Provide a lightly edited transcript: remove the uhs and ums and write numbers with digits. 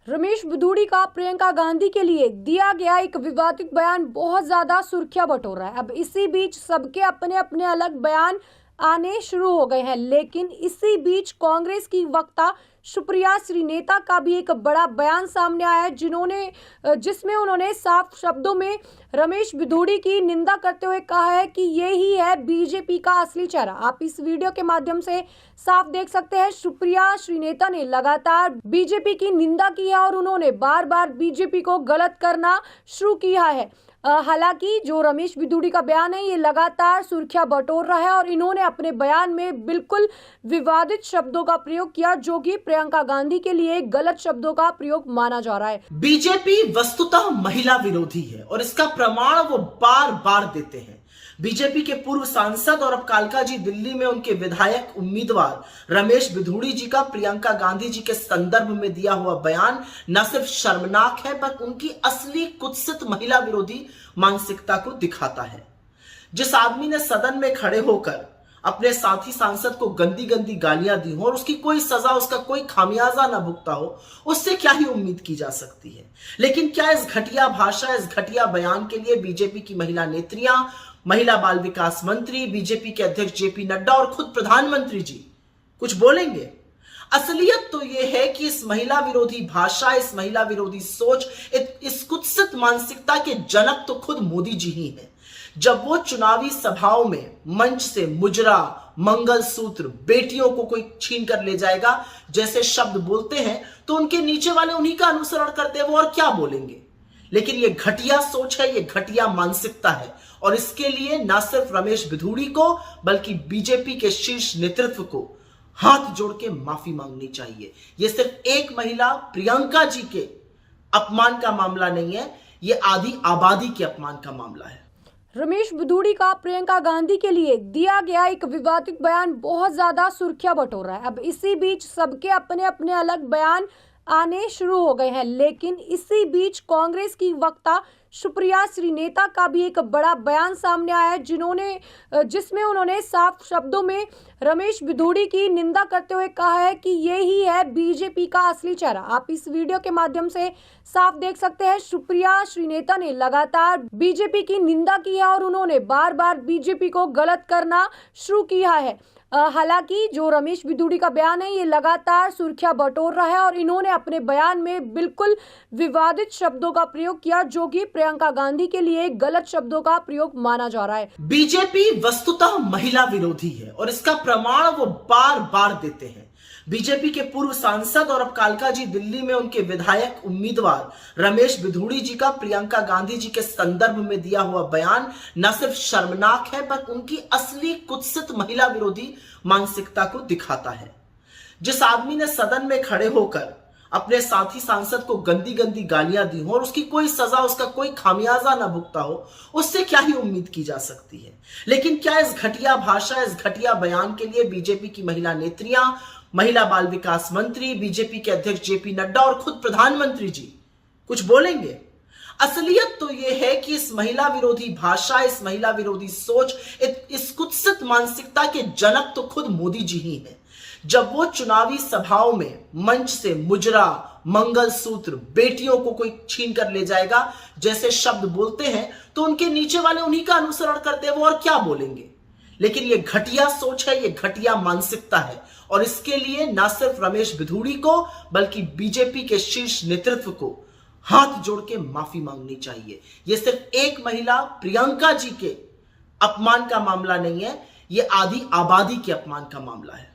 रमेश बिधूड़ी का प्रियंका गांधी के लिए दिया गया एक विवादित बयान बहुत ज्यादा सुर्खियां बटोर रहा है। अब इसी बीच सबके अपने अपने अलग बयान आने शुरू हो गए हैं, लेकिन इसी बीच कांग्रेस की वक्ता सुप्रिया श्रीनेता का भी एक बड़ा बयान सामने आया है, जिसमें उन्होंने साफ शब्दों में रमेश बिधूड़ी की निंदा करते हुए कहा है कि ये ही है बीजेपी का असली चेहरा। आप इस वीडियो के माध्यम से साफ देख सकते हैं, सुप्रिया श्रीनेता ने लगातार बीजेपी की निंदा की है और उन्होंने बार बार बीजेपी को गलत करना शुरू किया है। हालांकि जो रमेश बिधूड़ी का बयान है ये लगातार सुर्खियां बटोर रहा है और इन्होंने अपने बयान में बिल्कुल विवादित शब्दों का प्रयोग किया, जो कि प्रियंका गांधी के लिए गलत शब्दों का प्रयोग माना जा रहा है। बीजेपी वस्तुतः महिला विरोधी है और इसका प्रमाण वो बार बार देते हैं। बीजेपी के पूर्व सांसद और अब कालका जी दिल्ली में उनके विधायक उम्मीदवार रमेश बिधूड़ी जी का प्रियंका गांधी जी के संदर्भ में दिया हुआ बयान न सिर्फ शर्मनाक है बल्कि उनकी असली कुत्सित महिला विरोधी मानसिकता को दिखाता है। जिस आदमी ने सदन में खड़े होकर अपने साथी सांसद को गंदी गंदी गालियां दी हो और उसकी कोई सजा, उसका कोई खामियाजा ना भुगता हो, उससे क्या ही उम्मीद की जा सकती है। लेकिन क्या इस घटिया भाषा, इस घटिया बयान के लिए बीजेपी की महिला नेत्रियां, महिला बाल विकास मंत्री, बीजेपी के अध्यक्ष जेपी नड्डा और खुद प्रधानमंत्री जी कुछ बोलेंगे? असलियत तो यह है कि इस महिला विरोधी भाषा, इस महिला विरोधी सोच, इस कुत्सित मानसिकता के जनक तो खुद मोदी जी ही हैं। जब वो चुनावी सभाओं में मंच से मुजरा, मंगलसूत्र, बेटियों को कोई छीन कर ले जाएगा जैसे शब्द बोलते हैं तो उनके नीचे वाले उन्हीं का अनुसरण करते हैं, वो और क्या बोलेंगे। लेकिन ये घटिया सोच है, ये घटिया मानसिकता है और इसके लिए न सिर्फ रमेश बिधूड़ी को बल्कि बीजेपी के शीर्ष नेतृत्व को हाथ जोड़ के माफी मांगनी चाहिए। ये सिर्फ एक महिला प्रियंका जी के अपमान का मामला नहीं है, ये आधी आबादी के अपमान का मामला है। रमेश बिधूड़ी का प्रियंका गांधी के लिए दिया गया एक विवादित बयान बहुत ज्यादा सुर्खियां बटोर रहा है। अब इसी बीच सबके अपने अपने अलग बयान आने शुरू हो गए हैं, लेकिन इसी बीच कांग्रेस की वक्ता सुप्रिया श्रीनेता का भी एक बड़ा बयान सामने आया है, जिसमें उन्होंने साफ शब्दों में रमेश बिधूड़ी की निंदा करते हुए कहा है कि ये ही है बीजेपी का असली चेहरा। आप इस वीडियो के माध्यम से साफ देख सकते हैं, सुप्रिया श्रीनेता ने लगातार बीजेपी की निंदा की है और उन्होंने बार बार बीजेपी को गलत करना शुरू किया है। हालांकि जो रमेश बिधूड़ी का बयान है ये लगातार सुर्खियां बटोर रहा है और इन्होंने अपने बयान में बिल्कुल विवादित शब्दों का प्रयोग किया, जो कि प्रियंका गांधी के लिए गलत शब्दों का प्रयोग माना जा रहा है। बीजेपी वस्तुतः महिला विरोधी है और इसका प्रमाण वो बार बार देते हैं। बीजेपी के पूर्व सांसद और अब कालका जी दिल्ली में उनके विधायक उम्मीदवार रमेश बिधूड़ी जी का प्रियंका गांधी जी के संदर्भ में दिया हुआ बयान न सिर्फ शर्मनाक है बल्कि उनकी असली कुत्सित महिला विरोधी मानसिकता को दिखाता है। जिस आदमी ने सदन में खड़े होकर अपने साथी सांसद को गंदी गंदी गालियां दी हो और उसकी कोई सजा, उसका कोई खामियाजा ना भुगता हो, उससे क्या ही उम्मीद की जा सकती है। लेकिन क्या इस घटिया भाषा, इस घटिया बयान के लिए बीजेपी की महिला नेत्रियां, महिला बाल विकास मंत्री, बीजेपी के अध्यक्ष जेपी नड्डा और खुद प्रधानमंत्री जी कुछ बोलेंगे? असलियत तो यह है कि इस महिला विरोधी भाषा, इस महिला विरोधी सोच, इस कुत्सित मानसिकता के जनक तो खुद मोदी जी ही हैं। जब वो चुनावी सभाओं में मंच से मुजरा, मंगलसूत्र, बेटियों को कोई छीन कर ले जाएगा जैसे शब्द बोलते हैं तो उनके नीचे वाले उन्हीं का अनुसरण करते हैं, वो और क्या बोलेंगे। लेकिन ये घटिया सोच है, ये घटिया मानसिकता है और इसके लिए न सिर्फ रमेश बिधूड़ी को बल्कि बीजेपी के शीर्ष नेतृत्व को हाथ जोड़ के माफी मांगनी चाहिए। ये सिर्फ एक महिला प्रियंका जी के अपमान का मामला नहीं है, ये आधी आबादी के अपमान का मामला है।